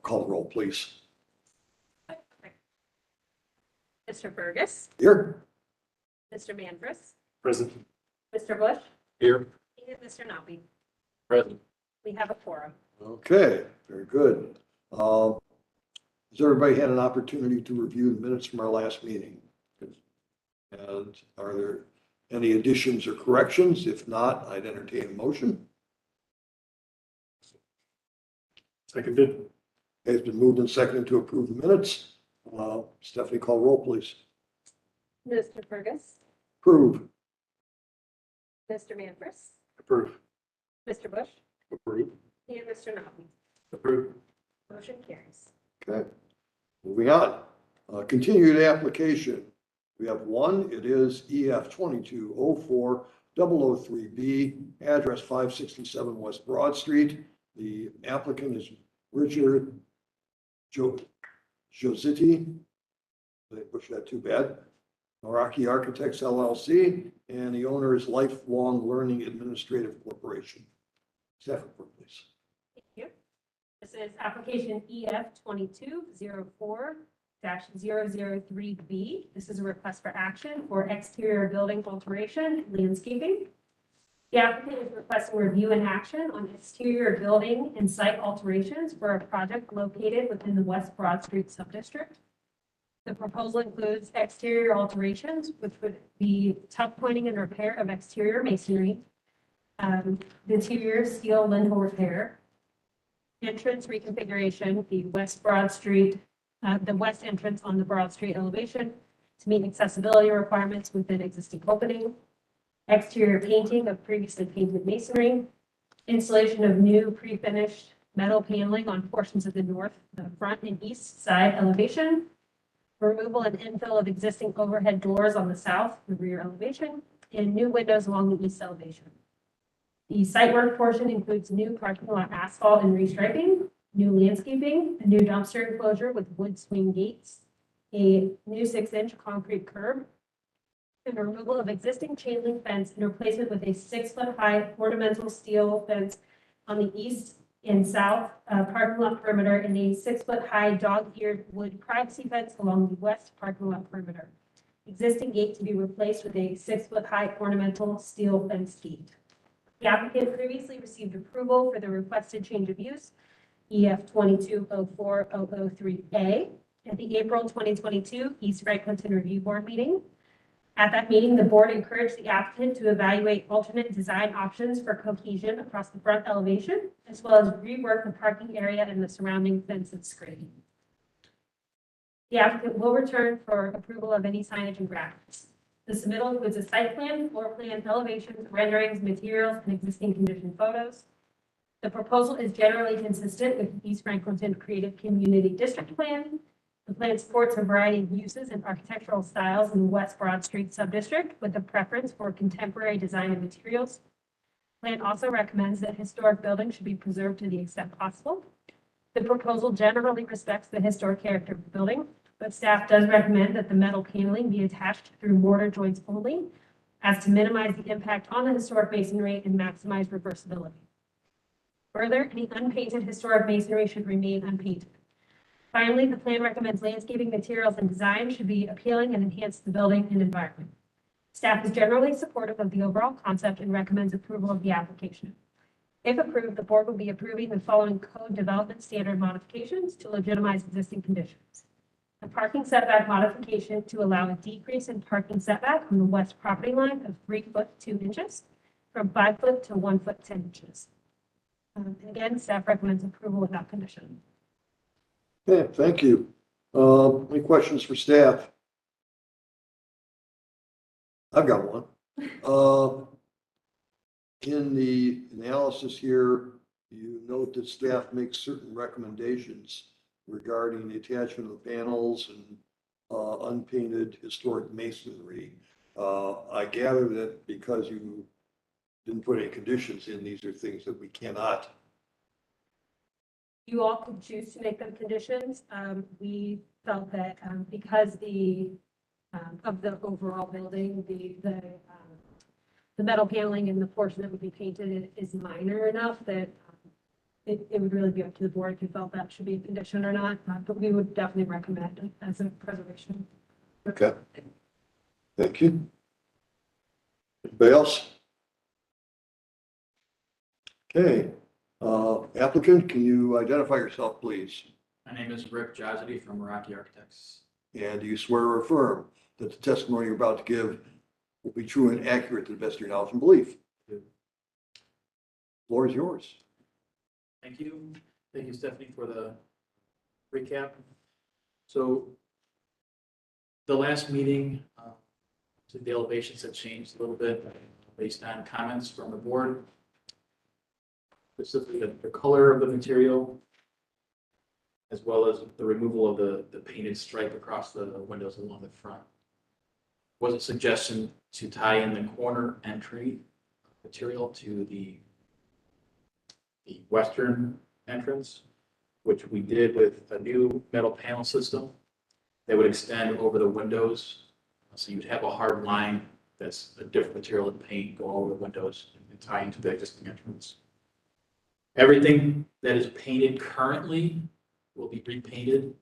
Call the roll, please. Mr. Burgess, Here. Mr. Manfres, Present. Mr. Bush, Here. and Mr. Nobby. Present. We have a quorum. Okay, very good. Has everybody had an opportunity to review the minutes from our last meeting? And are there any additions or corrections? If not, I'd entertain a motion. Seconded. It's been moved and seconded to approve the minutes. Stephanie, call roll, please. Mr. Burgess, Approve. Mr. Manfres, Approve. Mr. Bush, Approve. and Mr. Nobby. Approve. Motion carries. Okay, moving on. Continued application. We have one. It is EF 2204-003B, address 567 West Broad Street. The applicant is Richard Jositi. They push that too bad. Meraki Architects LLC, and the owner is Lifelong Learning Administrative Corporation. Staff report, please. Thank you. This is application EF 2204-003B. This is a request for action for exterior building alteration, landscaping. The applicant is requesting review and action on exterior building and site alterations for a project located within the West Broad Street subdistrict. The proposal includes exterior alterations, which would be tuck pointing and repair of exterior masonry, interior steel lintel repair, entrance reconfiguration, the West Broad Street, the west entrance on the Broad Street elevation to meet accessibility requirements within existing opening, exterior painting of previously painted masonry, installation of new pre-finished metal paneling on portions of the north, the front and east side elevation, removal and infill of existing overhead doors on the south and rear elevation, and new windows along the east elevation. The site work portion includes new parking lot asphalt and restriping, new landscaping, a new dumpster enclosure with wood swing gates, a new 6-inch concrete curb, and removal of existing chain link fence and replacement with a 6-foot-high ornamental steel fence on the east and south parking lot perimeter and a 6-foot-high dog-eared wood privacy fence along the west parking lot perimeter. Existing gate to be replaced with a 6-foot-high ornamental steel fence gate. The applicant previously received approval for the requested change of use, EF 2204-003A, at the April 2022 East Franklinton Review Board meeting. At that meeting, the board encouraged the applicant to evaluate alternate design options for cohesion across the front elevation, as well as rework the parking area and the surrounding fence and screening. The applicant will return for approval of any signage and graphics. The submittal includes a site plan, floor plan, elevations, renderings, materials, and existing condition photos. The proposal is generally consistent with the East Franklinton Creative Community District Plan. The plan supports a variety of uses and architectural styles in the West Broad Street subdistrict with a preference for contemporary design and materials. The plan also recommends that historic buildings should be preserved to the extent possible. The proposal generally respects the historic character of the building, but staff does recommend that the metal paneling be attached through mortar joints only, as to minimize the impact on the historic masonry and maximize reversibility. Further, any unpainted historic masonry should remain unpainted. Finally, the plan recommends landscaping materials and design should be appealing and enhance the building and environment. Staff is generally supportive of the overall concept and recommends approval of the application. If approved, the board will be approving the following code development standard modifications to legitimize existing conditions. A parking setback modification to allow a decrease in parking setback on the west property line of 3 foot 2 inches from 5 foot to 1 foot 10 inches. Again, staff recommends approval without condition. Okay, thank you. Any questions for staff? I've got one. In the analysis here, you note that staff makes certain recommendations regarding the attachment of panels and unpainted historic masonry. I gather that because you didn't put any conditions in, these are things that we cannot. You all could choose to make them conditions. We felt that because of the overall building, the metal paneling and the portion that would be painted is minor enough that it would really be up to the board if you felt that should be a condition or not, but we would definitely recommend it as a preservation. Okay. Thank you. Anybody else? Okay, applicant, can you identify yourself, please? My name is Rick Josity from Rocky Architects. And do you swear or affirm that the testimony you're about to give will be true and accurate to the best of your knowledge and belief? Do. Floor is yours. Thank you. Thank you, Stephanie, for the recap. So the last meeting, the elevations have changed a little bit based on comments from the board. Specifically, the color of the material, as well as the removal of the painted stripe across the windows along the front. Was a suggestion to tie in the corner entry material to the western entrance, which we did with a new metal panel system that would extend over the windows. So you'd have a hard line that's a different material than paint go over the windows and tie into the existing entrance. Everything that is painted currently will be repainted.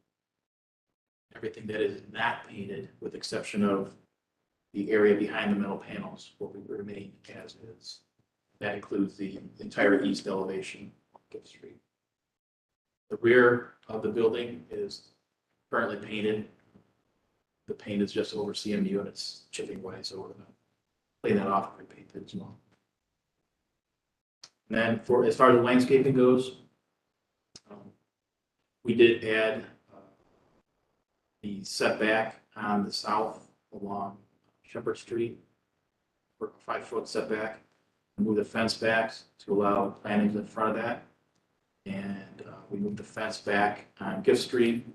Everything that is not painted, with exception of the area behind the metal panels, will remain as is. That includes the entire east elevation on Gift Street. The rear of the building is currently painted. The paint is just over CMU and it's chipping away, so we're gonna clean that off and repaint it as well. And then as far as the landscaping goes, we did add the setback on the south along Shepherd Street for a 5-foot setback. Move the fence back to allow plantings in front of that. And we moved the fence back on Gift Street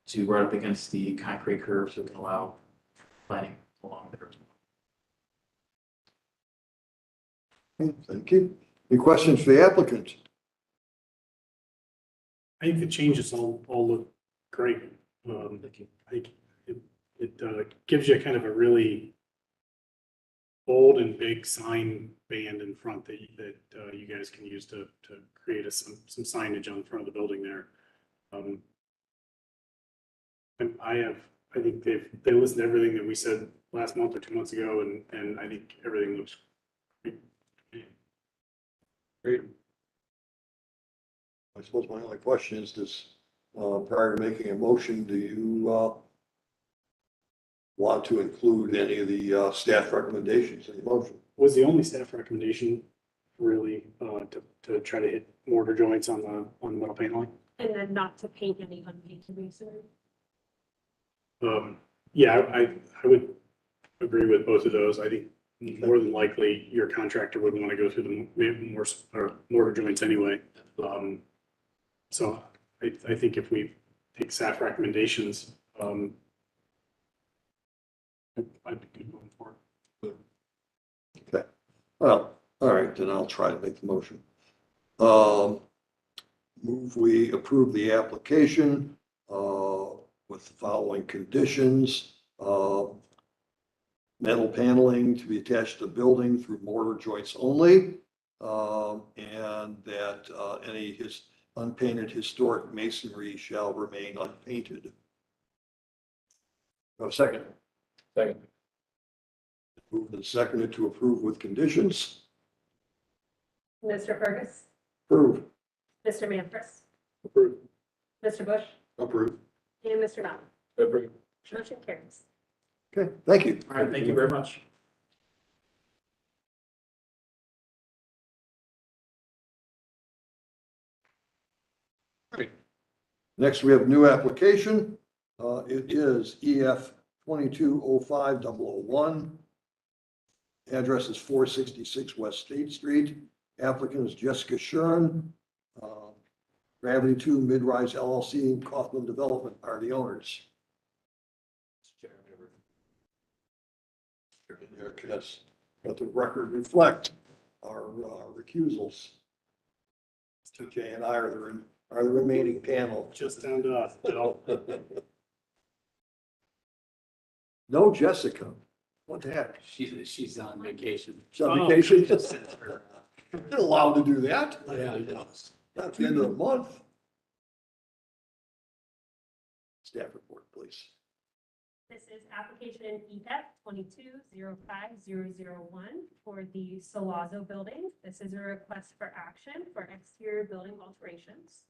to right up against the concrete curb so we can allow planting along there as well. Okay, thank you. Any questions for the applicant? I think the changes all look great. Thank you. I think it gives you kind of a really bold and big sign band in front that you guys can use to create some signage on the front of the building there. And I think they listened to everything that we said last month or 2 months ago, and I think everything looks great. Great. I suppose my only question is this, prior to making a motion, do you want to include any of the staff recommendations in the motion? Was the only staff recommendation really to try to hit mortar joints on the metal paneling? And then not to paint any unpainted masonry. Yeah, I would agree with both of those. I think more than likely your contractor would want to go through the mortar joints anyway. So I think if we take staff recommendations, I'd be good moving forward. Okay. Well, all right, then I'll try to make the motion. Move we approve the application with the following conditions. Metal paneling to be attached to the building through mortar joints only. And that any unpainted historic masonry shall remain unpainted. A second. Second. Moved and seconded to approve with conditions. Mr. Fergus, Approve. Mr. Manfred, Approved. Mr. Bush, Approved. and Mr. Mount. Approved. Motion carries. Okay, thank you. All right, thank you very much. Next, we have a new application. It is EF 2205001. Address is 466 West State Street. Applicant is Jessica Shuren. Gravity 2 Mid-Rise LLC, Kaufman Development are the owners. Yes, let the record reflect our recusals. TJ and I are the remaining panel. Just down to us, Bill. No Jessica. What the heck? She's on vacation. She's on Oh. vacation? You're allowed to do that? Yeah, I know. That's the end of the month. Staff report, please. This is application EF 22-05001 for the Solazzo building. This is a request for action for exterior building alterations.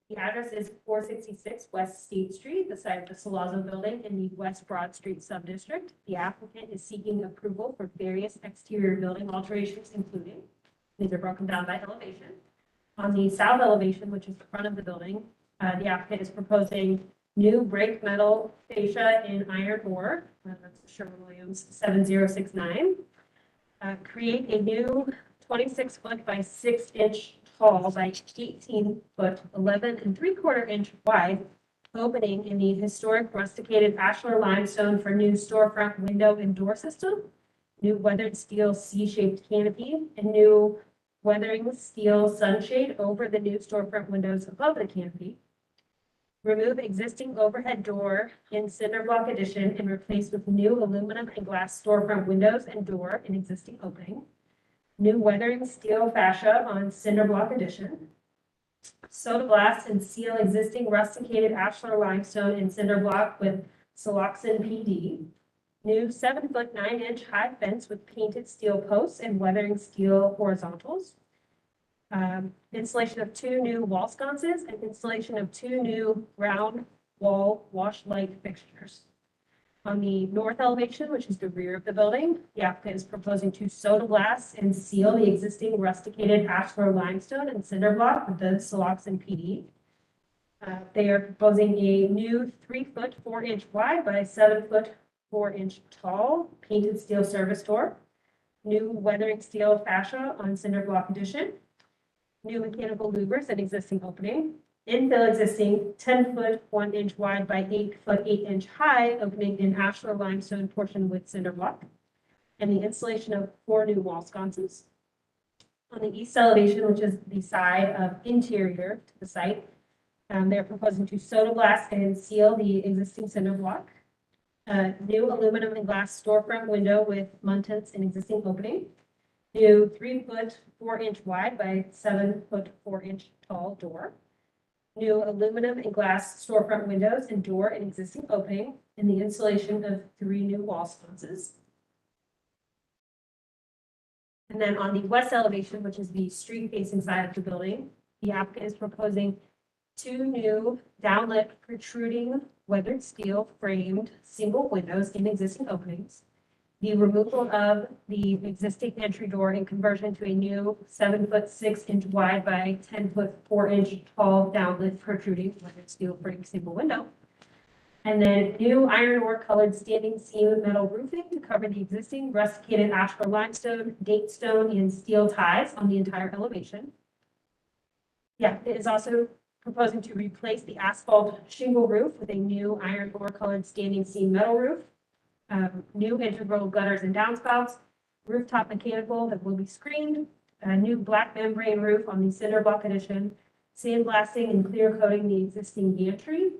The address is 466 West State Street, the site of the Solazzo building in the West Broad Street subdistrict. The applicant is seeking approval for various exterior building alterations, including, these are broken down by elevation. On the south elevation, which is the front of the building, the applicant is proposing new brake metal fascia in iron ore, that's Sherwin-Williams 7069. Create a new 26-foot by 6-inch tall by 18-foot, 11.75-inch wide opening in the historic rusticated ashlar limestone for new storefront window and door system, new weathered steel C-shaped canopy, and new weathering steel sunshade over the new storefront windows above the canopy. Remove existing overhead door in cinder block addition and replace with new aluminum and glass storefront windows and door in existing opening. New weathering steel fascia on cinder block addition. Soda blast and seal existing rusticated ashlar limestone and cinder block with siloxane PD. New 7-foot 9-inch high fence with painted steel posts and weathering steel horizontals. Installation of 2 new wall sconces and installation of 2 new round wall wash light fixtures. On the north elevation, which is the rear of the building, the applicant is proposing to soda blast and seal the existing rusticated ashlar limestone and cinder block with the siloxane PD. They are proposing a new 3-foot 4-inch wide by 7-foot 4-inch tall painted steel service door. New weathering steel fascia on cinder block addition. New mechanical louvers at existing opening. Infill existing 10-foot 1-inch wide by 8-foot 8-inch high opening in ashlar limestone portion with cinder block. And the installation of 4 new wall sconces. On the east elevation, which is the side of interior to the site, they're proposing to soda blast and seal the existing cinder block. New aluminum and glass storefront window with muntants in existing opening. New 3-foot 4-inch wide by 7-foot 4-inch tall door. New aluminum and glass storefront windows and door in existing opening, and the installation of 3 new wall sconces. And then on the west elevation, which is the street-facing side of the building, the applicant is proposing 2 new downlit protruding weathered steel framed single windows in existing openings. The removal of the existing entry door and conversion to a new 7-foot 6-inch wide by 10-foot 4-inch tall downlit protruding weathered steel frame single window. And then new iron ore colored standing seam metal roofing to cover the existing rusticated ashlar limestone, date stone, and steel ties on the entire elevation. Yeah, it is also proposing to replace the asphalt shingle roof with a new iron ore colored standing seam metal roof. New integral gutters and downspouts, rooftop mechanical that will be screened, a new black membrane roof on the cinder block addition, sandblasting and clear coating the existing gantry,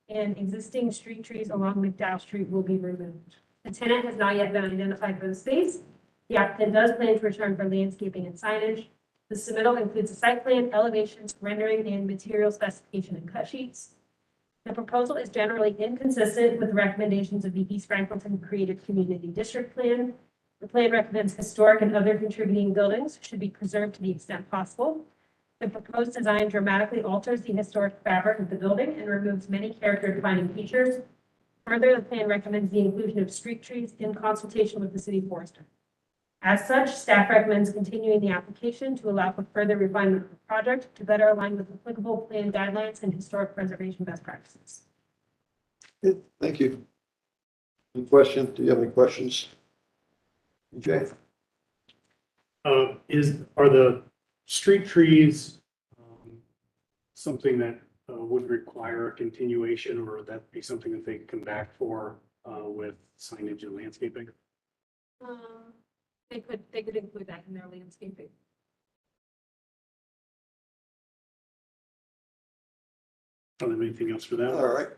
and existing street trees along McDowell Street will be removed. The tenant has not yet been identified for the space. The applicant does plan to return for landscaping and signage. The submittal includes a site plan, elevations, rendering, and material specification and cut sheets. The proposal is generally inconsistent with the recommendations of the East Franklinton Creative Community District Plan. The plan recommends historic and other contributing buildings should be preserved to the extent possible. The proposed design dramatically alters the historic fabric of the building and removes many character-defining features. Further, the plan recommends the inclusion of street trees in consultation with the city forester. As such, staff recommends continuing the application to allow for further refinement of the project to better align with applicable plan guidelines and historic preservation best practices. Okay, thank you. Any questions? Do you have any questions? Okay. Are the street trees something that would require a continuation, or would that be something that they could come back for with signage and landscaping? They could include that in their landscaping. Don't have anything else for that? All right.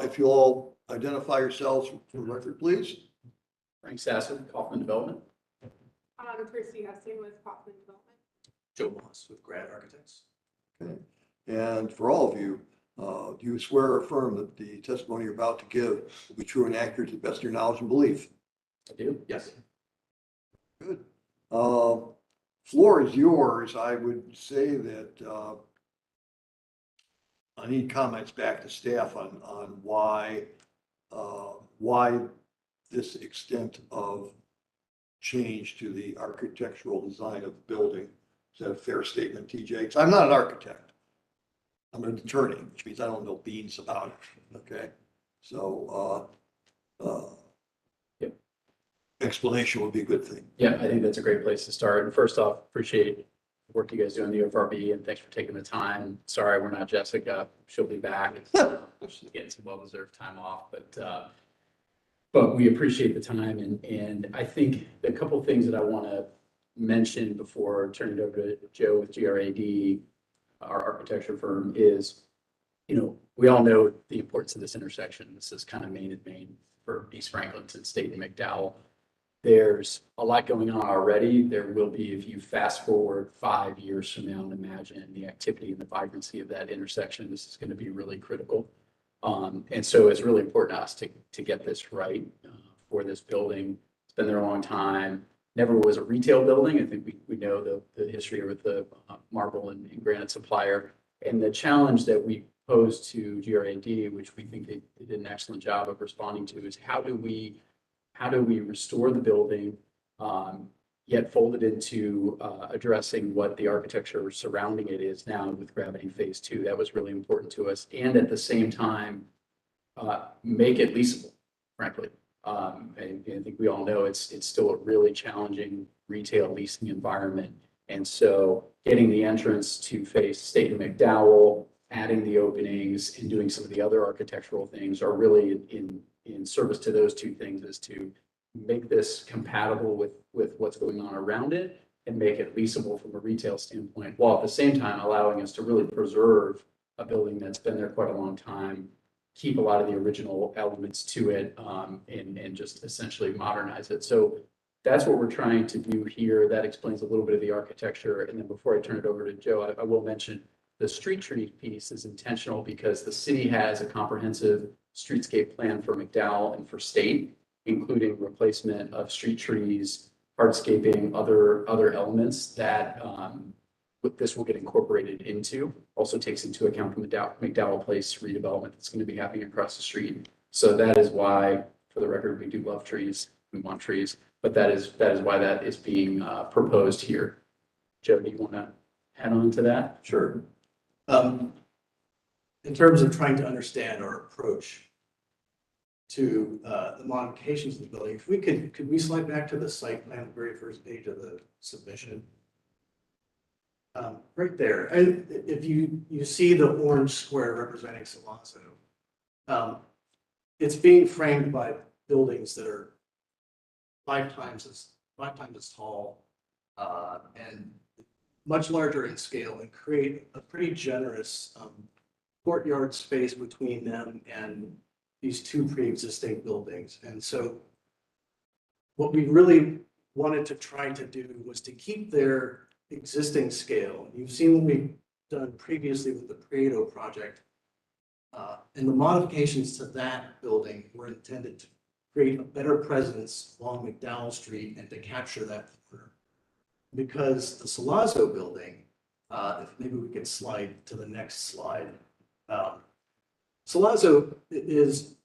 If you all identify yourselves for the record, please. Frank Sassen, Kaufman Development. Christy Hessing with Kaufman Development. Joe Moss with Grad Architects. Okay. And for all of you, do you swear or affirm that the testimony you're about to give will be true and accurate to the best of your knowledge and belief? I do. Yes. Good. Floor is yours. I would say that I need comments back to staff on why this extent of change to the architectural design of the building. Is that a fair statement, TJ? 'Cause I'm not an architect. I'm an attorney, which means I don't know beans about it, okay? So, Yep. explanation would be a good thing. Yeah, I think that's a great place to start. And first off, appreciate the work you guys do on the UFRB and thanks for taking the time. Sorry, we're not Jessica. She'll be back. She's getting some well-deserved time off, but we appreciate the time. And I think a couple of things that I want to mention before turning it over to Joe with GRAD, our architecture firm, is, we all know the importance of this intersection. This is kind of main and main for East Franklinton, State and McDowell. There's a lot going on already. There will be, if you fast forward 5 years from now and imagine the activity and the vibrancy of that intersection, this is going to be really critical. And so it's really important to us to get this right for this building. It's been there a long time. Never was a retail building. I think we know the history with the marble and granite supplier. And the challenge that we posed to GRAD, which we think they did an excellent job of responding to, is how do we restore the building, yet fold it into addressing what the architecture surrounding it is now with Gravity Phase 2. That was really important to us. And at the same time, make it leasable, frankly. And I think we all know it's still a really challenging retail leasing environment. And so getting the entrance to face State and McDowell, adding the openings and doing some of the other architectural things are really in service to those two things, is to make this compatible with what's going on around it and make it leasable from a retail standpoint, while at the same time allowing us to really preserve a building that's been there quite a long time, keep a lot of the original elements to it, and just essentially modernize it. So that's what we're trying to do here. That explains a little bit of the architecture. And then before I turn it over to Joe, I will mention the street tree piece is intentional because the city has a comprehensive streetscape plan for McDowell and for State, including replacement of street trees, hardscaping, other elements that this will get incorporated into. Also takes into account the McDowell Place redevelopment that's going to be happening across the street. So that is why, for the record, we do love trees. We want trees, but that is why that is being proposed here. Joe, do you want to add on to that? Sure. In terms of trying to understand our approach to the modifications of the building, if we could we slide back to the site plan, the very first page of the submission? Right there, and if you see the orange square representing Sollozzo, it's being framed by buildings that are five times as tall and much larger in scale, and create a pretty generous courtyard space between them and these two pre-existing buildings. And so what we really wanted to try to do was to keep their existing scale. You've seen what we've done previously with the Prieto project. And the modifications to that building were intended to create a better presence along McDowell Street and to capture that corner. Because the Sollozzo building, if maybe we could slide to the next slide. Sollozzo is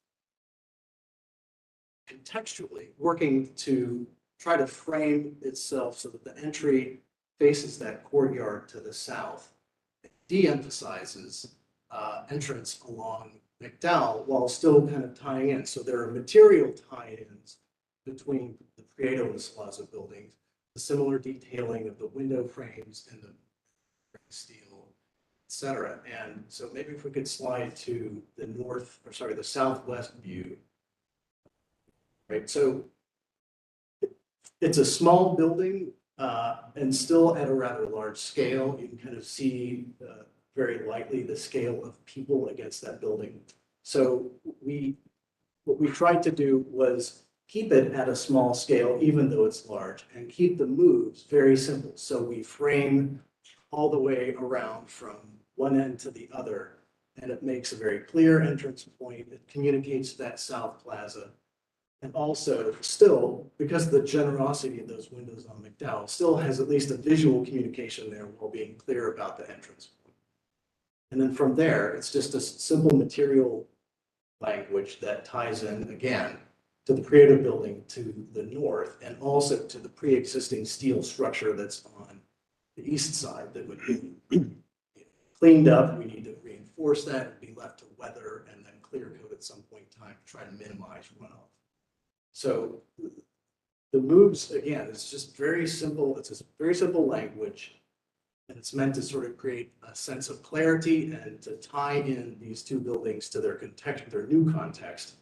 contextually working to try to frame itself so that the entry faces that courtyard to the south, de-emphasizes entrance along McDowell while still kind of tying in. So there are material tie-ins between the Prieto and the Sollozzo buildings, the similar detailing of the window frames and the steel, et cetera. And so maybe if we could slide to the southwest view. Right, so it's a small building and still at a rather large scale. You can kind of see very lightly the scale of people against that building. So what we tried to do was keep it at a small scale, even though it's large, and keep the moves very simple. So we frame all the way around from one end to the other. And it makes a very clear entrance point. It communicates that south plaza. And also still, because of the generosity of those windows on McDowell, still has at least a visual communication there while being clear about the entrance. And then from there, it's just a simple material language that ties in again to the creative building to the north and also to the pre-existing steel structure that's on the east side that would be cleaned up. We need to reinforce that and be left to weather and then clear coat at some point in time to try to minimize runoff. So the moves, again, it's just very simple. It's a very simple language. And it's meant to sort of create a sense of clarity and to tie in these two buildings to their context, their new context,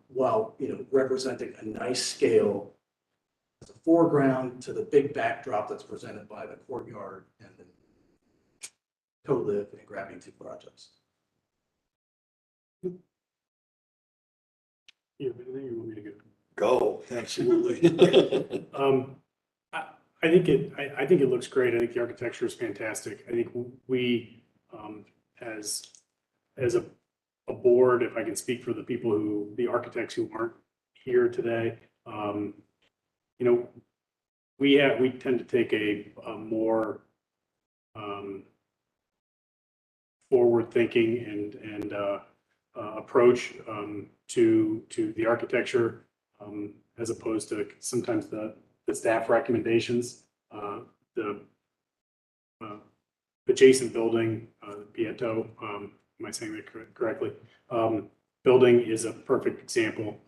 while representing a nice scale as a foreground to the big backdrop that's presented by the courtyard and the co-live and grabbing two projects. Yeah, but I think you want me to go. Go, absolutely. I think it looks great. I think the architecture is fantastic. I think we, as a board, if I can speak for the people the architects who aren't here today, we tend to take a more forward-thinking and approach to the architecture as opposed to sometimes the staff recommendations. The adjacent building, Pieto, am I saying that correctly? Building is a perfect example.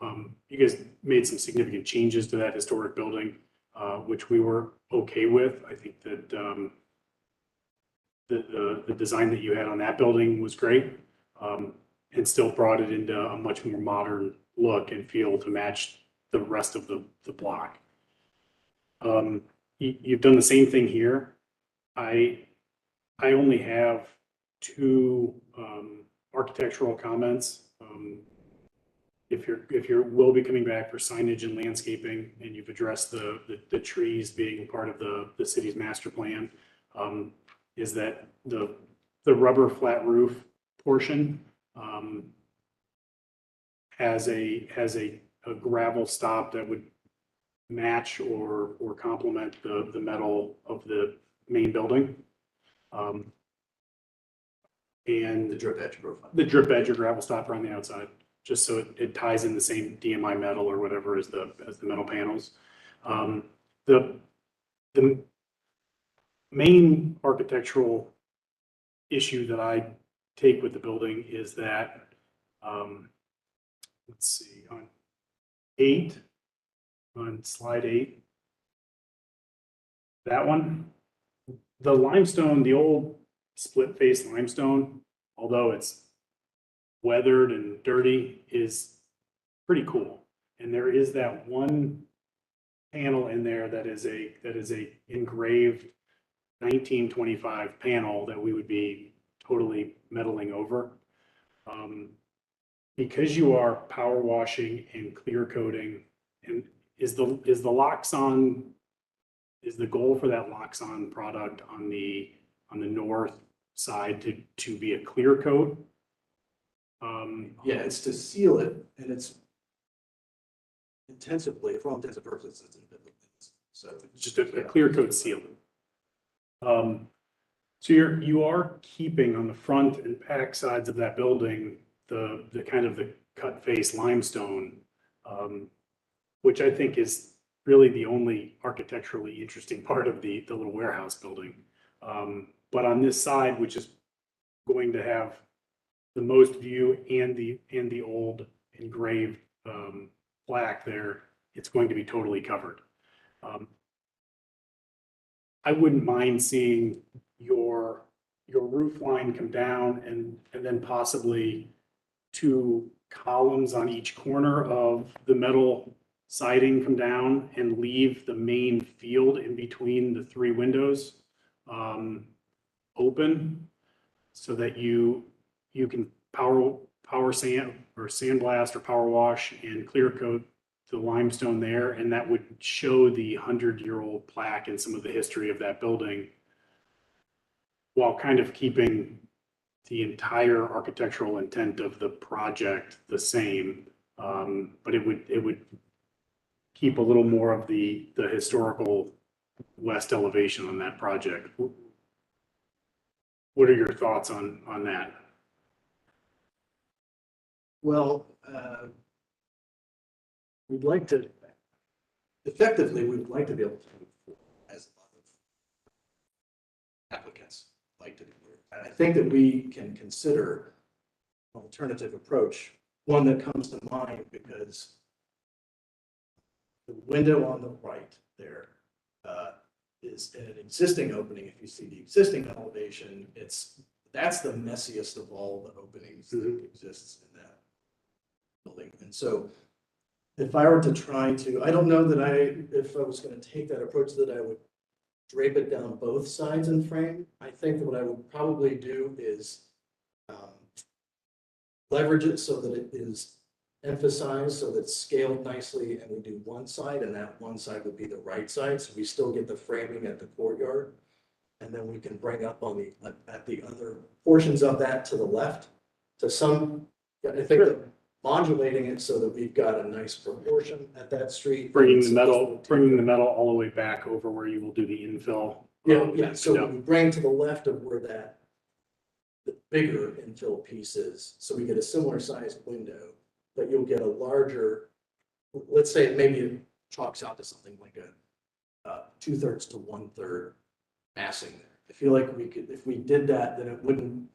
You guys made some significant changes to that historic building, which we were okay with. I think that the design that you had on that building was great, and still brought it into a much more modern look and feel to match the rest of the block. You've done the same thing here. I only have two architectural comments. If you will be coming back for signage and landscaping, and you've addressed the trees being part of the city's master plan, is that the rubber flat roof portion has a gravel stop that would match or complement the metal of the main building. And The drip edge profile. the drip edge or gravel stopper on the outside, just so it ties in the same DMI metal or whatever as the metal panels. The main architectural issue that I take with the building is that, let's see, on slide 8, that one, the limestone, the old split face limestone, although it's weathered and dirty, is pretty cool. And there is that one panel in there that is a engraved 1925 panel that we would be totally meddling over. Because you are power washing and clear coating, and is the Loxon, is the goal for that Loxon product on the north side to be a clear coat? Yeah, it's to seal it, and it's intensively, for all intents and purposes, so Just a clear coat seal. So you are keeping on the front and back sides of that building the kind of the cut face limestone, which I think is really the only architecturally interesting part of the little warehouse building. But on this side, which is going to have the most view and the old engraved plaque there, it's going to be totally covered. I wouldn't mind seeing your roof line come down and then possibly 2 columns on each corner of the metal siding come down and leave the main field in between the 3 windows open, so that you can power sand or sandblast or power wash and clear coat the limestone there, and that would show the 100-year-old plaque and some of the history of that building. while kind of keeping the entire architectural intent of the project the same. But it would keep a little more of the historical west elevation on that project. What are your thoughts on that? Well, we'd like to, effectively, we would like to be able to move forward as a lot of applicants like to do. And I think that we can consider an alternative approach, one that comes to mind because the window on the right there is an existing opening. If you see the existing elevation, that's the messiest of all the openings that exists in that building. And so if I were to try to, I don't know that if I was going to take that approach, that I would drape it down both sides and frame. I think that what I would probably do is leverage it so that it is emphasized, so that it's scaled nicely, and we do one side, and that one side would be the right side, so we still get the framing at the courtyard. And then we can bring up on at the other portions of that to the left to some, I think that modulating it so that we've got a nice proportion at that street. Bringing the metal all the way back over where you will do the infill. Yeah. So we bring to the left of where the bigger infill piece is, so we get a similar sized window, but you'll get a larger, let's say maybe it chalks out to something like a 2/3 to 1/3 massing. I feel like if we did that, then it wouldn't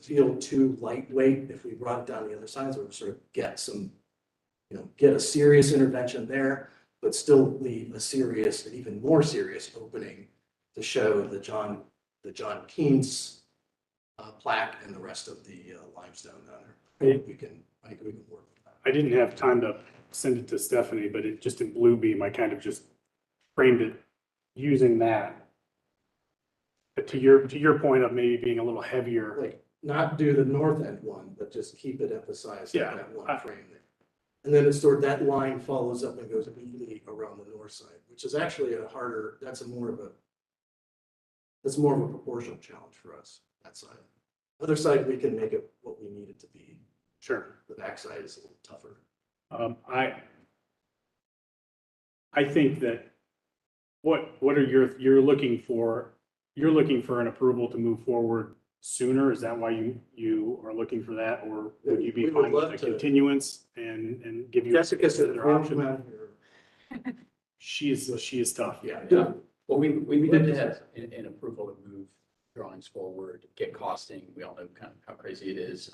feel too lightweight if we brought it down the other side. So we sort of get get a serious intervention there, but still leave a serious and even more serious opening to show the John Keynes plaque and the rest of the limestone down there. I think we can work with that. I didn't have time to send it to Stephanie, but it just in Bluebeam, I kind of just framed it using that. But to your point of maybe being a little heavier. Like not do the north end one, but just keep it emphasized in Yeah, that one frame there. And then it's that line follows up and goes immediately around the north side, which is actually that's more of a proportional challenge for us, that side. Other side, we can make it what we need it to be. Sure. The back side is a little tougher. I think that what are you're looking for an approval to move forward sooner? Is that why you are looking for that, or would you be We would fine with love a to. continuance and give you Jessica said, another option? come out here. She is tough. Yeah. Well, we did have an approval to move drawings forward, get costing. We all know kind of how crazy it is,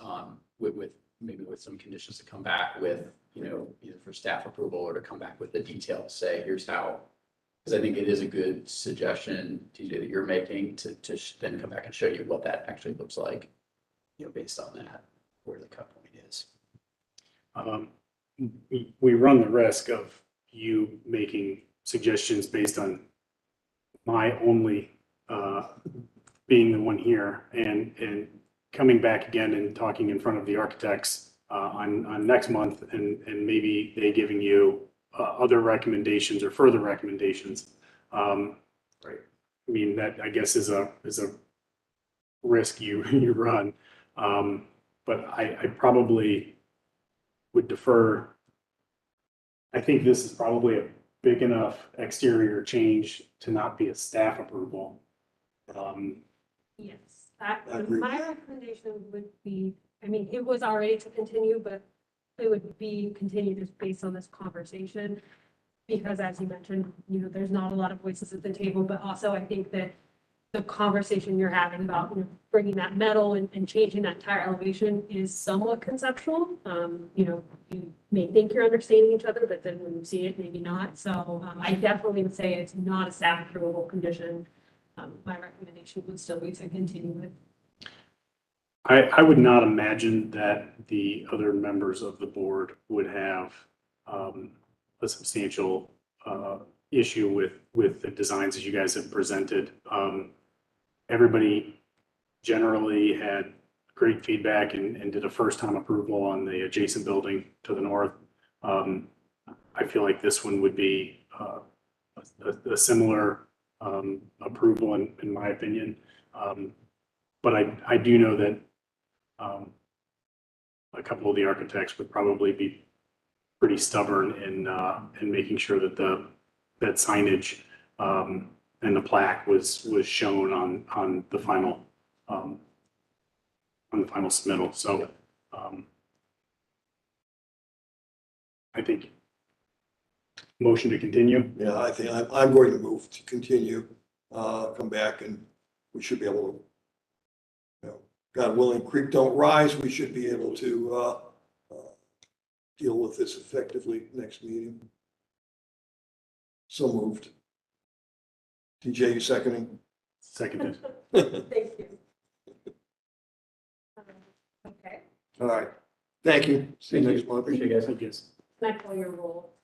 with maybe with some conditions to come back with, either for staff approval or to come back with the details, say, here's how. Because I think it is a good suggestion, TJ, that you're making to then come back and show you what that actually looks like, based on that, where the cut point is. We run the risk of you making suggestions based on my only being the one here and coming back again and talking in front of the architects on next month and maybe they giving you other recommendations or further recommendations. Right. I mean, that I guess is a risk you run. But I probably would defer. I think this is probably a big enough exterior change to not be a staff approval. Yes, I agree. my recommendation would be, it was already to continue, but it would be continued just based on this conversation. Because as you mentioned, there's not a lot of voices at the table, but also I think that the conversation you're having about bringing that metal and changing that entire elevation is somewhat conceptual. You may think you're understanding each other, but then when you see it, maybe not. So I definitely would say it's not a staff approvable condition. My recommendation would still be to continue with. I would not imagine that the other members of the board would have a substantial issue with the designs as you guys have presented. Everybody generally had great feedback and did a first-time approval on the adjacent building to the north. I feel like this one would be a similar approval in my opinion. But I do know that a couple of the architects would probably be pretty stubborn in making sure that that signage and the plaque was shown on the final submittal. So I think motion to continue. Yeah, I think I'm going to move to continue, come back, and we should be able to, you know, God willing, creek don't rise, we should be able to deal with this effectively next meeting. So moved. TJ, you seconding? Seconded. Thank you. Okay, All right. Thank you. See you next month. Appreciate you guys. I guess. can I call your roll?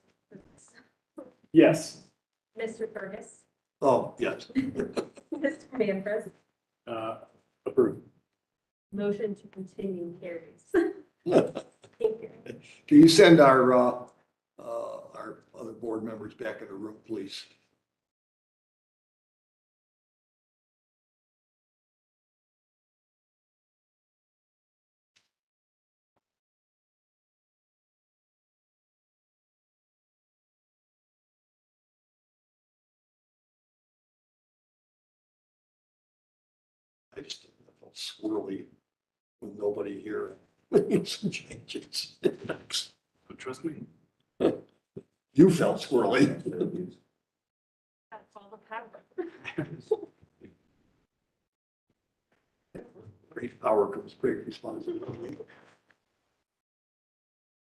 Yes. Mr. Fergus, Oh, yes. Mr. Manfred, Approved. motion to continue carries. Thank you. Can you send our other board members back in the room, please? I just felt squirrely with nobody here. Some changes. Trust me. You felt squirrely. That's all the power. Great power comes great responsibility.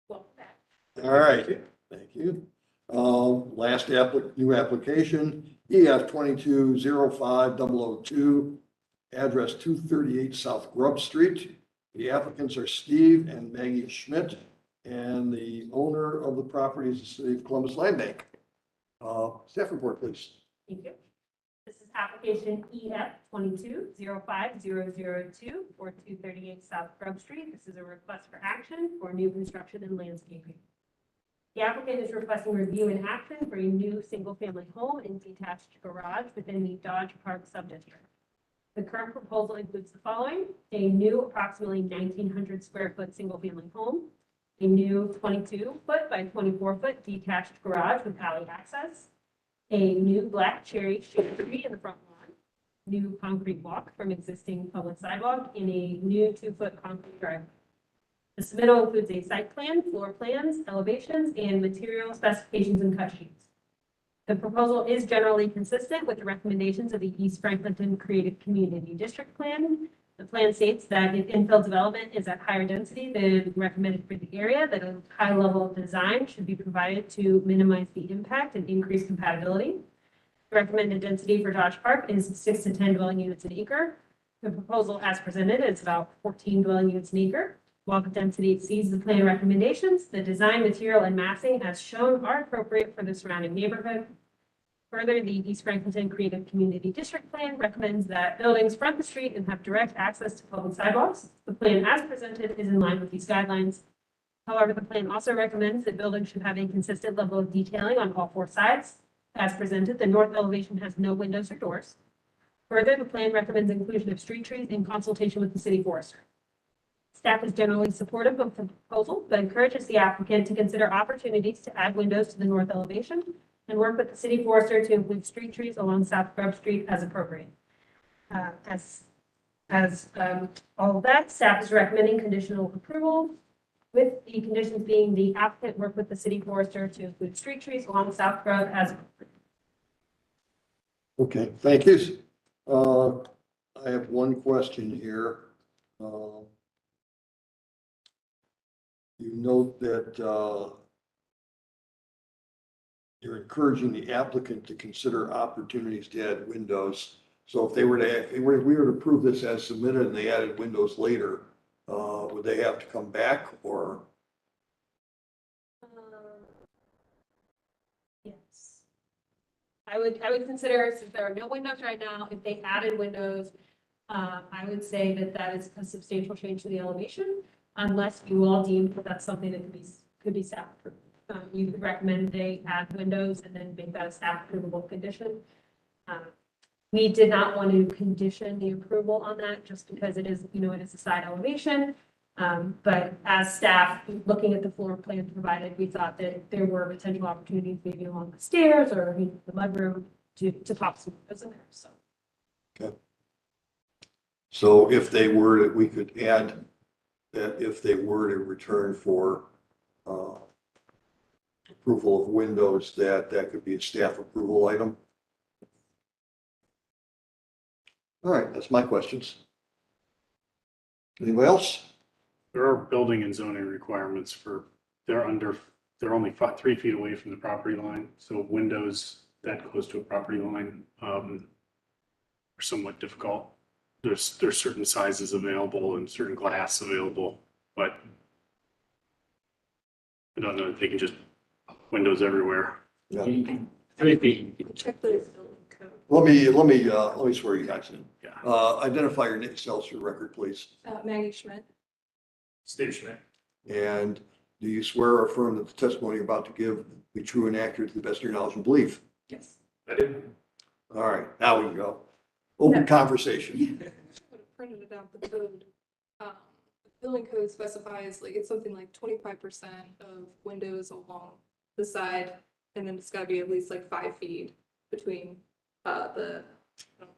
Welcome back. All right, thank you. Last new application, EF 2205-002, address 238 South Grub Street. The applicants are Steve and Maggie Schmidt, and the owner of the property is the City of Columbus Land Bank. Staff report, please. Thank you. This is application EF 2205-002 for 238 South Grub Street. This is a request for action for new construction and landscaping. The applicant is requesting review and action for a new single-family home and detached garage within the Dodge Park subdistrict. The current proposal includes the following: a new approximately 1,900 square foot single-family home, a new 22-foot by 24-foot detached garage with alley access, a new black cherry shade tree in the front lawn, new concrete walk from existing public sidewalk, and a new 2-foot concrete driveway. The submittal includes a site plan, floor plans, elevations, and material specifications and cut sheets. The proposal is generally consistent with the recommendations of the East Franklinton Creative Community District Plan. The plan states that if infill development is at higher density than recommended for the area, that a high level of design should be provided to minimize the impact and increase compatibility. The recommended density for Dodge Park is 6 to 10 dwelling units an acre. The proposal as presented is about 14 dwelling units an acre. While the density exceeds the plan recommendations, the design, material, and massing as shown are appropriate for the surrounding neighborhood. Further, the East Franklinton Creative Community District Plan recommends that buildings front the street and have direct access to public sidewalks. The plan as presented is in line with these guidelines. However, the plan also recommends that buildings should have a consistent level of detailing on all 4 sides. As presented, the north elevation has no windows or doors. Further, the plan recommends inclusion of street trees in consultation with the city forester. Staff is generally supportive of the proposal, but encourages the applicant to consider opportunities to add windows to the north elevation and work with the city forester to include street trees along South Grub Street as appropriate. All of that, staff is recommending conditional approval, with the conditions being the applicant work with the city forester to include street trees along South Grub as appropriate. Okay, thank you. I have one question here. You note that you're encouraging the applicant to consider opportunities to add windows. So if we were to approve this as submitted and they added windows later, would they have to come back or? Yes. I would consider, since there are no windows right now, if they added windows, I would say that is a substantial change to the elevation, unless you all deem that that's something that could be staff approved. You could recommend they add windows and then make that a staff approvable condition. We did not want to condition the approval on that just because it is, it is a side elevation. But as staff, looking at the floor plan provided, we thought that there were potential opportunities maybe along the stairs or the mudroom to pop some windows in there, so. So if they were, we could add that if they were to return for approval of windows, that could be a staff approval item. All right, that's my questions. Anybody else? There are building and zoning requirements they're only 3 feet away from the property line. So windows that close to a property line are somewhat difficult. There's certain sizes available and certain glass available, but I don't know if they can just windows everywhere. Yeah. 3 feet. Check the building code. Let me swear you guys in. Yeah. Identify your name, tell us your record, please. Maggie Schmidt. Steve Schmidt. And do you swear or affirm that the testimony you're about to give be true and accurate to the best of your knowledge and belief? Yes. I do. All right, now we can go. Open conversation. I would have printed it out the code. The building code specifies like it's something like 25% of windows along the side, and then it's got to be at least like 5 feet between the not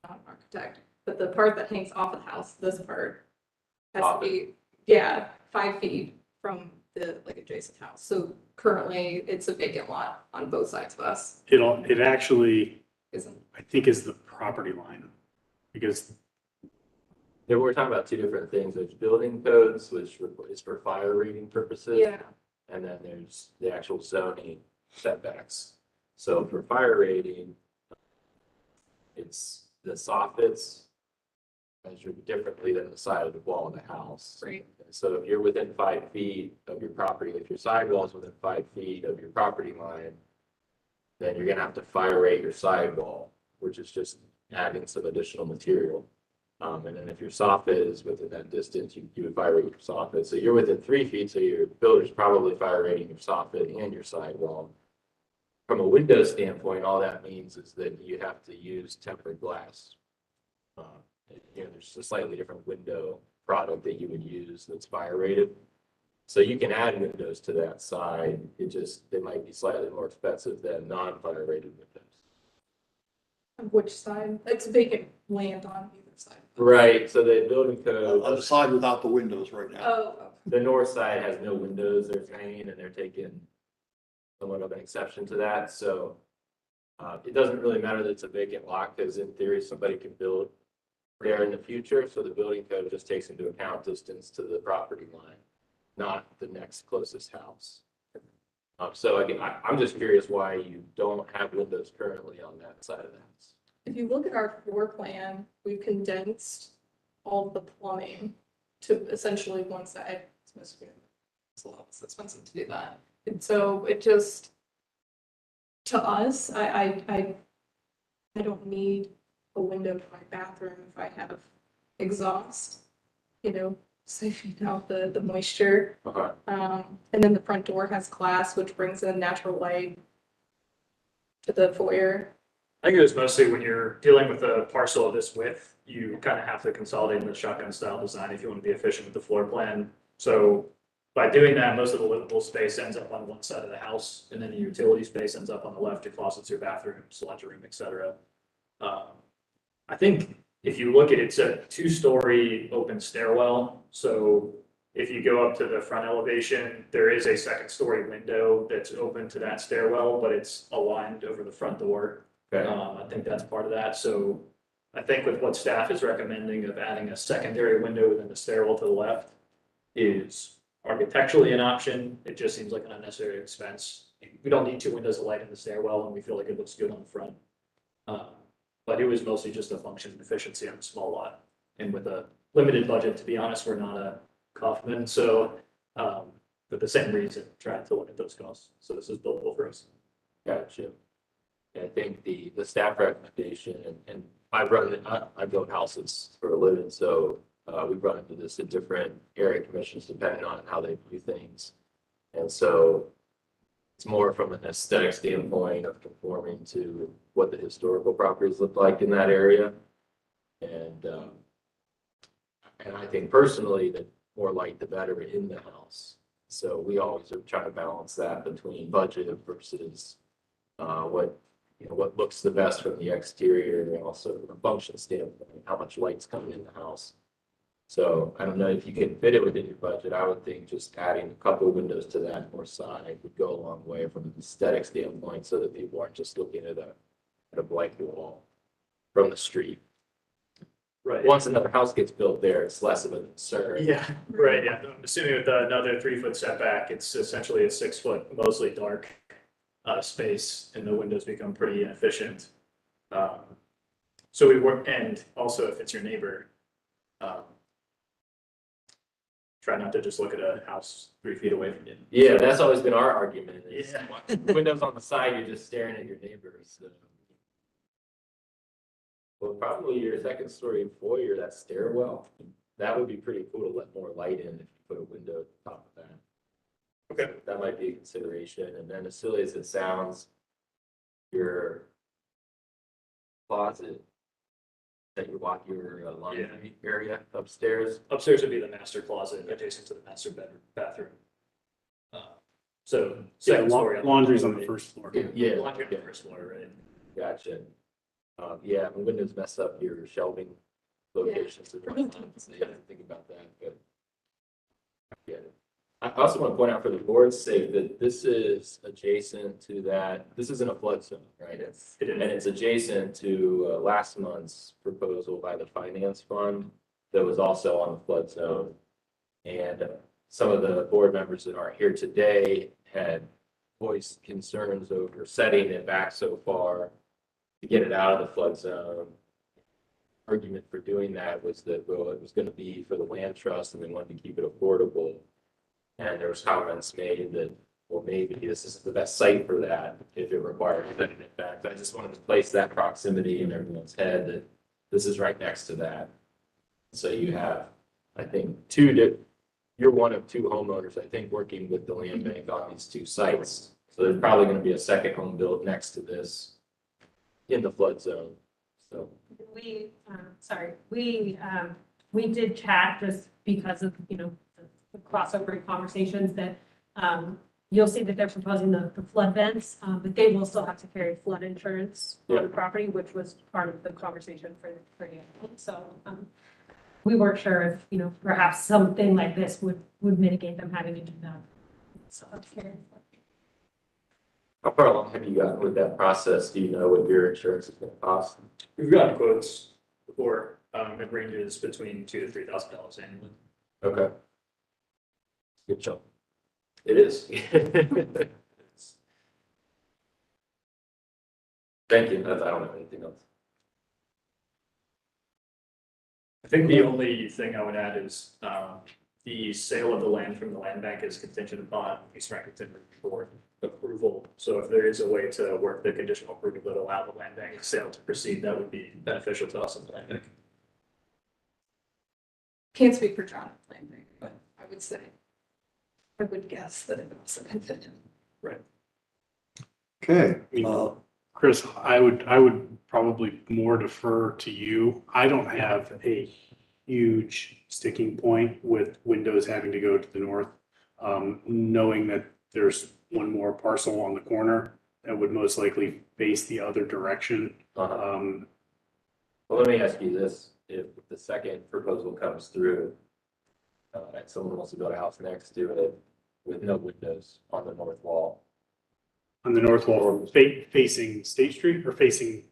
an architect, but the part that hangs off of the house. This part has to be 5 feet from the like adjacent house. So currently, it's a vacant lot on both sides of us. It actually, Isn't I think, is the property line because Yeah, we're talking about two different things. There's building codes, which is for fire rating purposes. yeah. And then there's the actual zoning setbacks. So for fire rating, it's the soffits measured differently than the side of the wall of the house. Right. So if you're within 5 feet of your property, if your sidewall is within 5 feet of your property line, then you're gonna have to fire rate your sidewall, which is just adding some additional material. And then if your soffit is within that distance, you would fire rate your soffit. So you're within 3 feet, so your builder's probably fire rating your soffit and your sidewall. From a window standpoint, all that means is that you have to use tempered glass. There's a slightly different window product that you would use that's fire rated. So you can add windows to that side. They might be slightly more expensive than non-fire rated windows. On which side? It's vacant land on either side. Right, so the building On code, the side without the windows right now. Oh, the north side has no windows, they're saying, and they're taking somewhat of an exception to that, so it doesn't really matter that it's a vacant lot, because in theory, somebody can build there in the future, so the building code just takes into account distance to the property line, not the next closest house. So again, I'm just curious why you don't have windows currently on that side of the house. if you look at our floor plan, we've condensed all of the plumbing to essentially one side. It's a lot less expensive to do that. And so it just, to us, I don't need a window to my bathroom if I have exhaust, siphoning out the moisture. Okay. And then the front door has glass, which brings in natural light to the foyer. I think it was mostly when you're dealing with a parcel of this width, you kind of have to consolidate into shotgun style design if you want to be efficient with the floor plan. So by doing that, most of the livable space ends up on one side of the house, and then the utility space ends up on the left, your closets, your bathrooms, laundry room, et cetera. I think if you look at it, it's a 2-story open stairwell. So if you go up to the front elevation, there is a 2nd-story window that's open to that stairwell, but it's aligned over the front door. Okay. I think that's part of that. So I think with what staff is recommending of adding a secondary window within the stairwell to the left is architecturally an option. It just seems like an unnecessary expense. We don't need 2 windows of light in the stairwell, and we feel like it looks good on the front. But it was mostly just a function of efficiency on a small lot. And with a limited budget, to be honest, we're not a Kaufman. So for the same reason, trying to look at those costs. So this is buildable for us. Gotcha. I think the staff recommendation, and I build houses for a living, so we've run into this in different area commissions depending on how they view things. And so It's more from an aesthetic standpoint of conforming to what the historical properties look like in that area. And I think personally that more light the better in the house. So we always are trying to balance that between budget versus what looks the best from the exterior and also from a function standpoint, how much light's coming in the house. So I don't know if you can fit it within your budget. I would think just adding a couple of windows to that north side would go a long way from an aesthetic standpoint so that people aren't just looking at a blank wall from the street. Right. Once another house gets built there, it's less of a concern. Yeah, right, yeah. I'm assuming with another 3-foot setback, it's essentially a 6-foot, mostly dark space, and the windows become pretty inefficient. So we work, and also if it's your neighbor, try not to just look at a house 3 feet away from you. Yeah, that's always been our argument. Is Yeah. windows on the side, you're just staring at your neighbors. So. Well, probably your second story foyer, that stairwell, that would be pretty cool to let more light in if you put a window at the top of that. Okay. That might be a consideration. And then as silly as it sounds, your closet that you walk your laundry area upstairs. Upstairs would be the master closet adjacent to the master bathroom. So second story. Laundry's on the first floor. Yeah. Laundry on the first floor, right? Gotcha. Yeah, the windows mess up your shelving locations. And whatnot, so you have to think about that, but I get it. I also want to point out for the board's sake that this is adjacent to that, this isn't a flood zone, right? It is. And it's adjacent to last month's proposal by the finance fund that was also on the flood zone. And some of the board members that aren't here today had voiced concerns over setting it back so far to get it out of the flood zone. Argument for doing that was that, well, it was going to be for the land trust and they wanted to keep it affordable. And there was comments made that, well, maybe this isn't the best site for that if it requires setting it back. But I just wanted to place that proximity in everyone's head that this is right next to that. So you have, I think, you're one of 2 homeowners, I think, working with the land bank on these 2 sites. So there's probably going to be a second home built next to this in the flood zone. So We did chat just because of, the crossover conversations that, you'll see that they're proposing the flood vents, but they will still have to carry flood insurance on the property, which was part of the conversation for you. So, we weren't sure if, perhaps something like this would mitigate them having to do that. So that's fair. how far along have you gotten with that process? Do you know what your insurance is going to cost? We've gotten quotes before, it ranges between $2,000 to $3,000 annually. Okay. Good job. It is. Thank you. I don't have anything else. I think the only thing I would add is, the sale of the land from the land bank is contingent upon East Franklinton board approval. So if there is a way to work the conditional approval that allow the land bank sale to proceed, that would be beneficial to us in the land bank. Can't speak for John at Land Bank, but I would guess that it was contingent. Okay, Chris, I would probably more defer to you. I don't have a huge sticking point with windows having to go to the north. Knowing that there's one more parcel on the corner that would most likely face the other direction. Well, let me ask you this. If the second proposal comes through, and someone wants to build a house next to it with no windows on the north wall. On the north wall, facing State Street or facing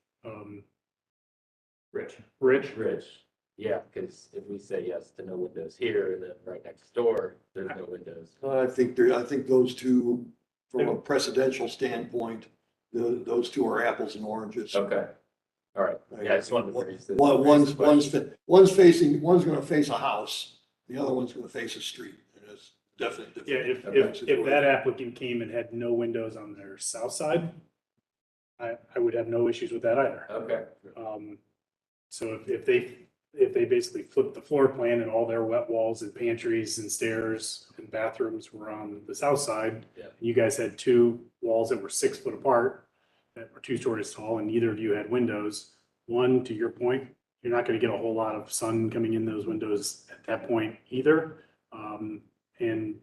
Rich. Ridge? Yeah, because if we say yes to no windows here, and then right next door, there's no windows. I think those 2, from a precedential standpoint, those 2 are apples and oranges. Okay. All right. Yeah, I just wanted to raise this. One's gonna face a house, the other one's gonna face a street. And it's definitely. Yeah, if that applicant came and had no windows on their south side, I would have no issues with that either. Okay. So if they basically flipped the floor plan and all their wet walls and pantries and stairs and bathrooms were on the south side, Yeah. you guys had 2 walls that were 6 foot apart, that were 2 stories tall, and neither of you had windows, one, to your point, you're not going to get a whole lot of sun coming in those windows at that point either. And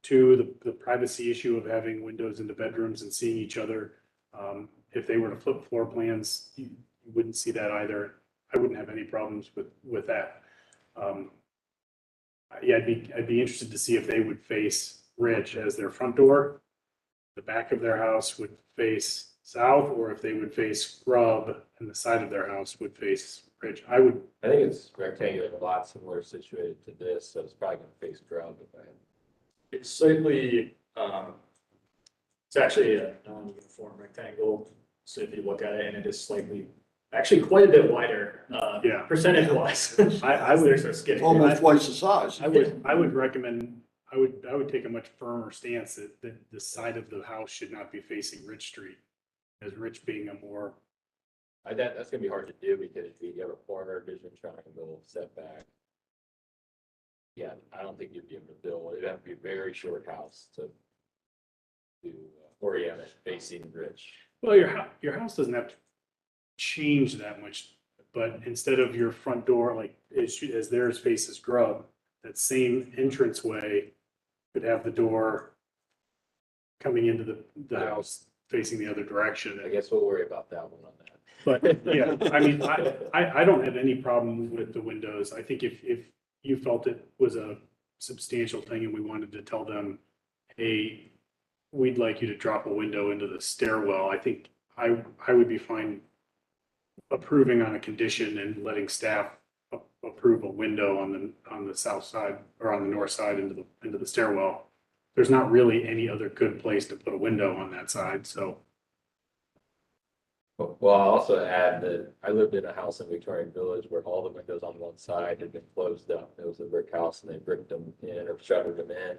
two, the privacy issue of having windows into bedrooms and seeing each other. If they were to flip floor plans, you wouldn't see that either. I wouldn't have any problems with that. Yeah, I'd be interested to see if they would face Ridge as their front door. The back of their house would face south, or if they would face Scrub and the side of their house would face Ridge. I think it's rectangular, a lot similar situated to this, so it's probably gonna face ground if I had. It's slightly, it's actually a non-uniform rectangle. So if you look at it, and it is slightly, actually quite a bit wider, Yeah. percentage wise. I would- They're so skinny. Almost twice the size. I would recommend, I would take a much firmer stance that the side of the house should not be facing Ridge Street, as Ridge being a more, That's gonna be hard to do because you have a corner vision triangle setback. Yeah, I don't think you'd be able to build, it'd have to be a very short house to orient it facing Ridge. well, your house doesn't have to change that much, but instead of your front door, like as theirs faces Grub, that same entranceway could have the door coming into the house facing the other direction. I guess we'll worry about that one on that. But yeah, I mean, I don't have any problem with the windows. I think if you felt it was a substantial thing and we wanted to tell them, hey, we'd like you to drop a window into the stairwell, I think I would be fine approving on a condition and letting staff approve a window on the south side or on the north side into the stairwell. There's not really any other good place to put a window on that side, so. Well, I'll also add that I lived in a house in Victorian Village where all the windows on one side had been closed up. It was a brick house and they bricked them in or shuttered them in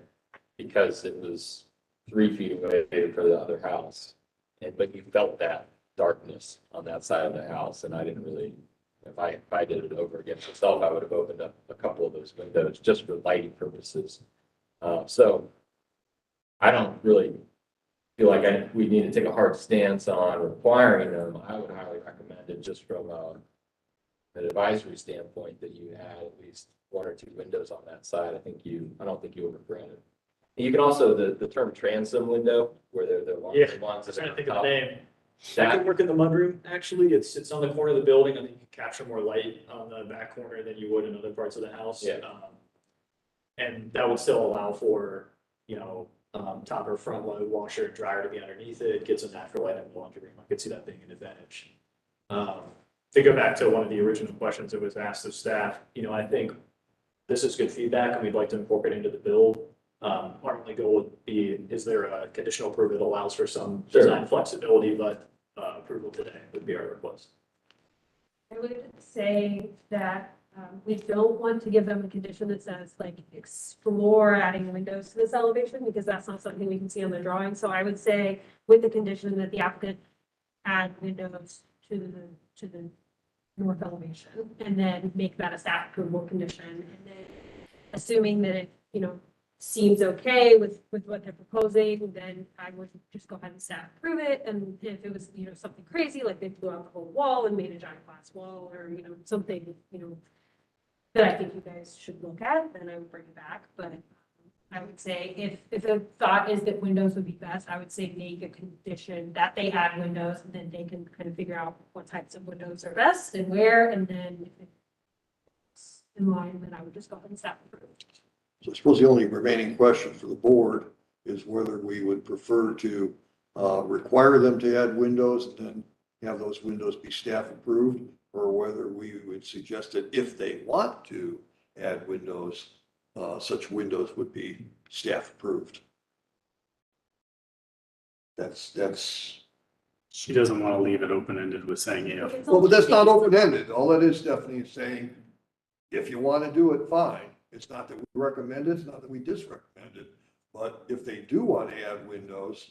because it was 3 feet away from the other house. But you felt that darkness on that side of the house, and I didn't really, if I did it over again myself, I would have opened up a couple of those windows just for lighting purposes. So I don't really feel like we need to take a hard stance on requiring them. I would highly recommend it just from an advisory standpoint that you add at least 1 or 2 windows on that side. I don't think you would regret it. And you can also, the term transom window, where they're the ones I'm that trying are to think on of the top. name. That could work in the mudroom, actually. It's on the corner of the building. I think you can capture more light on the back corner than you would in other parts of the house. Yeah. And that would still allow for, top or front load washer and dryer to be underneath it. It gets a natural light in the laundry room. I could see that being an advantage. To go back to one of the original questions that was asked of staff, I think this is good feedback and we'd like to incorporate into the build. Our only goal would be, is there a conditional approval that allows for some design flexibility, but approval today would be our request. I would say that we don't want to give them a condition that says like explore adding windows to this elevation, because that's not something we can see on the drawing. So I would say with the condition that the applicant add windows to the north elevation, and then make that a staff approval condition. And then assuming that it, seems okay with what they're proposing, then I would just go ahead and staff approve it. And if it was, something crazy, like they blew out the whole wall and made a giant glass wall, or, something, that I think you guys should look at, then I would bring it back. But I would say if the thought is that windows would be best, I would say make a condition that they add windows, and then they can kind of figure out what types of windows are best and where, and then if it's in line, then I would just go ahead and staff approve. So I suppose the only remaining question for the board is whether we would prefer to require them to add windows and then have those windows be staff approved, or whether we would suggest that if they want to add windows, such windows would be staff approved. That's. She doesn't want to leave it open-ended with saying if. Well, but that's not open-ended. All that is, Stephanie, is saying, if you want to do it, fine. It's not that we recommend it, it's not that we disrecommend it, but if they do want to add windows,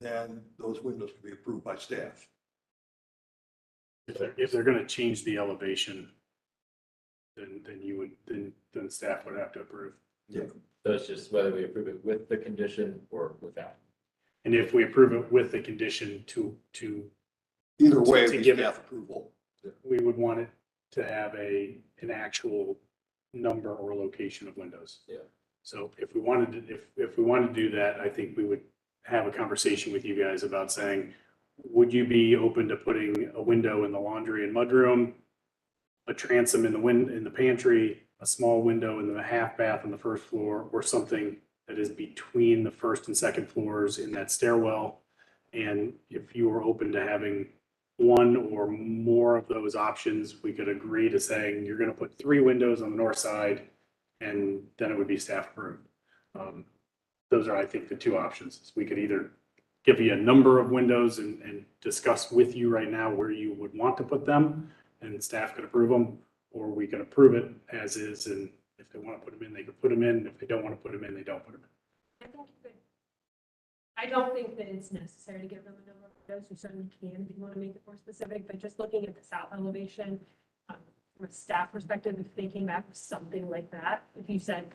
then those windows can be approved by staff. If they're going to change the elevation, then staff would have to approve. Yeah. So it's just whether we approve it with the condition or without. And if we approve it with the condition to, Either way, To we give staff approval. we would want it to have an actual number or location of windows. Yeah. So if we wanted to, if we wanted to do that, I think we would have a conversation with you guys about saying, would you be open to putting a window in the laundry and mudroom, a transom in the pantry, a small window in the half bath on the first floor, or something that is between the first and second floors in that stairwell? And if you were open to having one or more of those options, we could agree to saying, you're gonna put 3 windows on the north side, and then it would be staff approved. Those are, I think, the 2 options. We could either give you a number of windows and discuss with you right now where you would want to put them, and staff could approve them, or we could approve it as is, and if they want to put them in, they could put them in. If they don't want to put them in, they don't put them in. I think you could. I don't think that it's necessary to give them a number of windows. You certainly can if you want to make it more specific, but just looking at the south elevation, from a staff perspective, if they came back with something like that, if you said,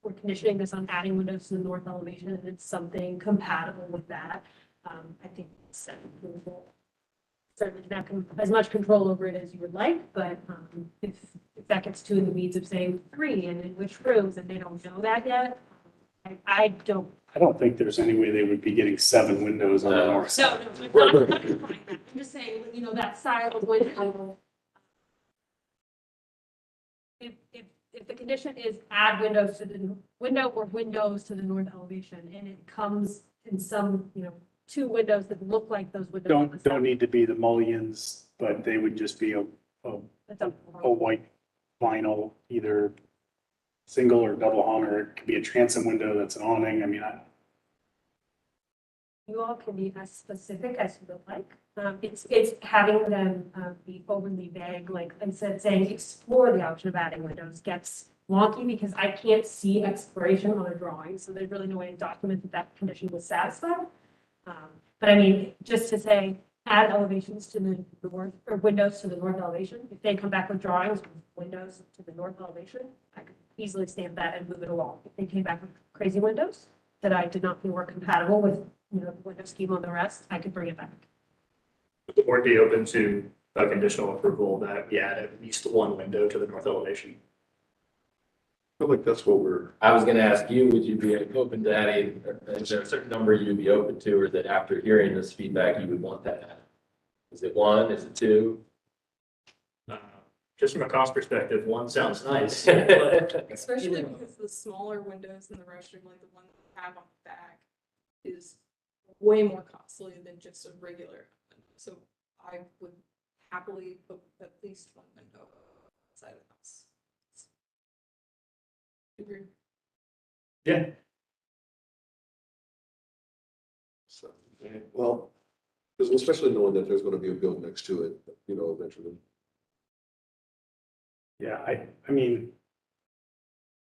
we're conditioning this on adding windows to the north elevation, and it's something compatible with that, I think it's approval. Certainly not as much control over it as you would like, but if that gets too in the weeds of saying 3 and in which rooms, and they don't know that yet, I don't. I don't think there's any way they would be getting 7 windows on the north side. No, I'm not implying that. I'm just saying, you know, that side of window. If the condition is add windows to the window or windows to the north elevation, and it comes in some, you know, 2 windows that look like those windows. on the Don't side, need to be the mullions, but they would just be a that's a- white vinyl, either single or double hung, or it could be a transom window that's an awning. I mean, You all can be as specific as you would like. It's having them be overly vague, like I said, saying explore the option of adding windows gets wonky because I can't see exploration on a drawing, so there's really no way to document that that condition was satisfied. But I mean, just to say, add elevations to the north, or windows to the north elevation, if they come back with drawings with windows to the north elevation, I could easily stamp that and move it along. If they came back with crazy windows that I did not feel were compatible with, you know, the window scheme on the rest, I could bring it back. Would the board be open to a conditional approval that we add at least 1 window to the north elevation? I feel like that's what we're, I was gonna ask you, would you be open to adding, is there a certain number you'd be open to, or that after hearing this feedback, you would want that added? Is it 1, is it 2? Just from a cost perspective, 1 sounds nice, but Especially because the smaller windows in the restroom, like the one we have on the back, is way more costly than just a regular window. So I would happily put at least 1 window outside of the house. Agreed. yeah, so, well, because especially knowing that there's gonna be a building next to it, you know, eventually. yeah, I mean,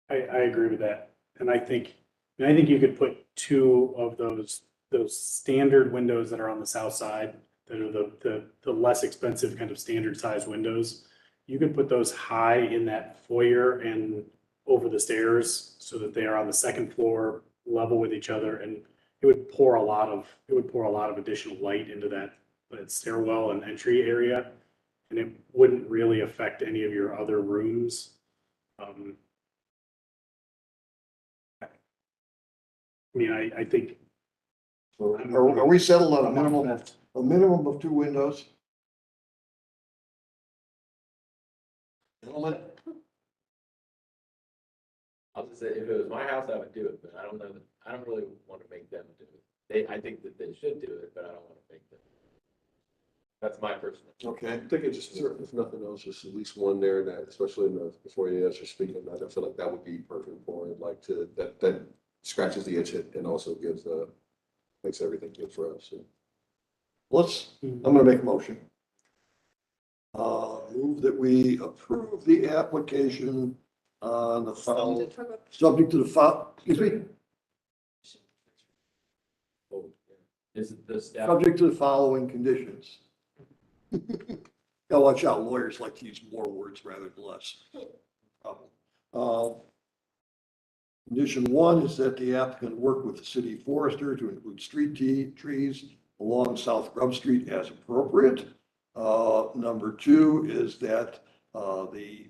I agree with that. And I think you could put 2 of those standard windows that are on the south side, that are the less expensive kind of standard size windows. You could put those high in that foyer and over the stairs so that they are on the second floor level with each other, and it would pour a lot of additional light into that stairwell and entry area, and it wouldn't really affect any of your other rooms. I mean, I think. Are we settled on a minimum of 2 windows? Gentlemen? I'll just say, if it was my house, I would do it, but I don't know, I don't really want to make them do it. I think that they should do it, but I don't want to make them. That's my personal. Okay. I think it just, if nothing else, just at least 1 there that, especially in the, before you answer speaking, I feel like that would be perfect for it, like that scratches the itch and also gives makes everything good for us. I'm gonna make a motion. Move that we approve the application on the Still need file, to talk about subject to the file, excuse me, Is it the staff? subject to the following conditions. Gotta watch out, lawyers like to use more words rather than less. Condition Condition 1 is that the applicant work with the city forester to include trees along South Grub Street as appropriate. Number 2 is that the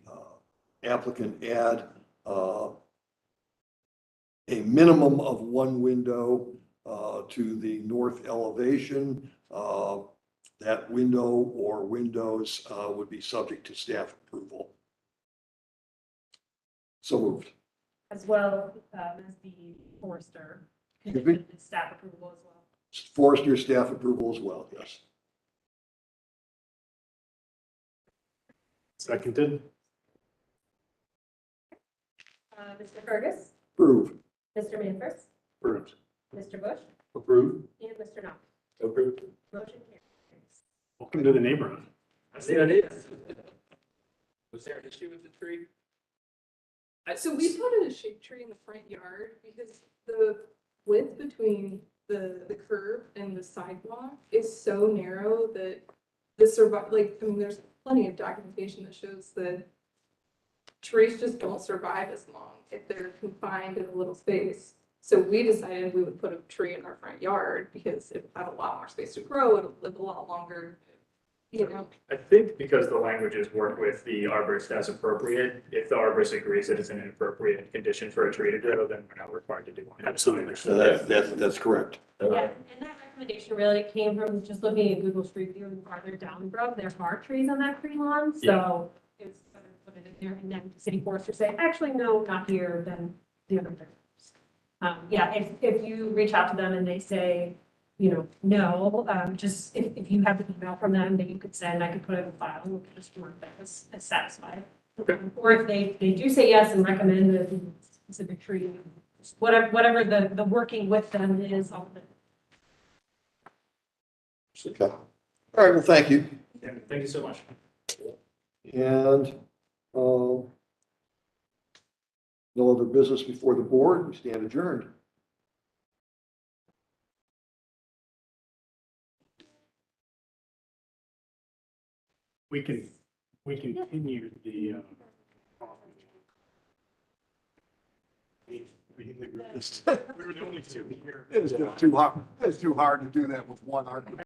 applicant add a minimum of one window to the north elevation. That window or windows would be subject to staff approval. So moved. As well as the forester. Excuse me? And staff approval as well. Forester staff approval as well, yes. Seconded. Mr. Fergus, Approve. Mr. Manfors, Approved. Mr. Bush, Approved. and Mr. Knopf. Approved. Motion carries. Welcome to the neighborhood. That's the idea. Was there an issue with the tree? So we planted a shade tree in the front yard because the width between the curb and the sidewalk is so narrow that there's plenty of documentation that shows that trees just don't survive as long if they're confined in a little space. So we decided we would put a tree in our front yard because it would have a lot more space to grow, it'll live a lot longer, you know. I think because the languages work with the arborist as appropriate, if the arborist agrees that it's an inappropriate condition for a tree to grow, then we're not required to do one. Absolutely. So that's correct. Yeah, and that recommendation really came from just looking at Google Street View and farther down the road, there are trees on that tree lawn, so it was better to put it in there, and then the city forester say, actually, no, not here, then the other thing. Yeah, if you reach out to them and they say, you know, no, just if you have the email from them that you could send, I could put it in the file and we could just mark that as satisfied. Okay. Or if they do say yes and recommend a specific tree, whatever the working with them is on it. Okay. All right, well, thank you. Yeah, thank you so much. And no other business before the board. We stand adjourned. We continue the. We were the only two here. It's too hard to do that with one argument.